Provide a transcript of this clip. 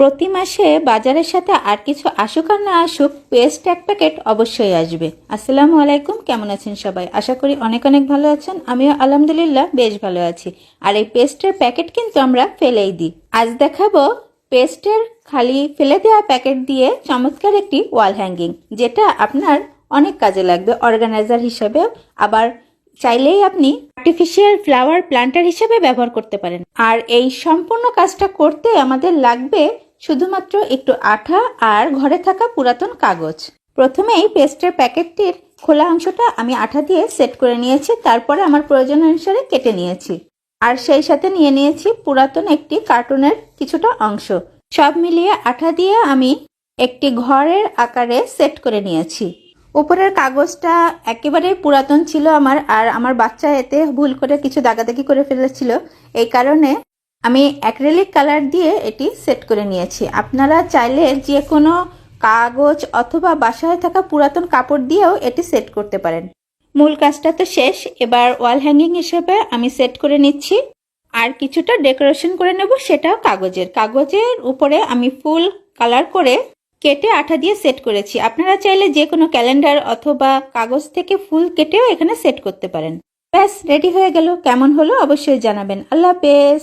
প্রতি মাসে বাজারের সাথে আর কিছু আসুক আর না আসুক, পেস্ট এক প্যাকেট অবশ্যই আসবে। আসসালামু আলাইকুম, কেমন আছেন সবাই? আশা করি অনেক অনেক ভালো আছেন। আমিও আলহামদুলিল্লাহ বেশ ভালো আছি। আর এই পেস্টের প্যাকেট কিন্তু আমরা ফেলেই দিই। আজ দেখাবো পেস্টের খালি ফেলে দেওয়া প্যাকেট দিয়ে চমৎকার একটি ওয়াল হ্যাঙ্গিং, যেটা আপনার অনেক কাজে লাগবে অর্গানাইজার হিসেবে, আবার চাইলেই আপনি আর্টিফিশিয়াল ফ্লাওয়ার প্ল্যান্টার হিসেবে ব্যবহার করতে পারেন। আর এই সম্পূর্ণ কাজটা করতে আমাদের লাগবে শুধুমাত্র একটু আঠা আর ঘরে থাকা পুরাতন কাগজ। প্রথমেই পেস্টের প্যাকেটটির খোলা অংশটা আমি আঠা দিয়ে সেট করে নিয়েছি, তারপরে আমার প্রয়োজন অনুসারে কেটে নিয়েছি। আর সেই সাথে নিয়ে নিয়েছি পুরাতন একটি কার্টুনের কিছুটা অংশ। সব মিলিয়ে আঠা দিয়ে আমি একটি ঘরের আকারে সেট করে নিয়েছি। উপরের কাগজটা একেবারে পুরাতন ছিল আমার, আর আমার বাচ্চা এতে ভুল করে কিছু দাগাদাগি করে ফেলেছিল। এই কারণে আমি অ্যাক্রিলিক কালার দিয়ে এটি সেট করে নিয়েছি। আপনারা চাইলে যে কোনো কাগজ অথবা বাসায় থাকা পুরাতন কাপড় দিয়েও এটি সেট করতে পারেন। মূল কাজটা তো শেষ, এবার ওয়াল হ্যাঙ্গিং হিসেবে আমি সেট করে নিচ্ছি। আর কিছুটা ডেকোরেশন করে নেব, সেটাও কাগজের উপরে আমি ফুল কালার করে কেটে আঠা দিয়ে সেট করেছি। আপনারা চাইলে যে কোনো ক্যালেন্ডার অথবা কাগজ থেকে ফুল কেটেও এখানে সেট করতে পারেন। ব্যাস রেডি হয়ে গেল। কেমন হলো অবশ্যই জানাবেন। আল্লাহ হাফেজ।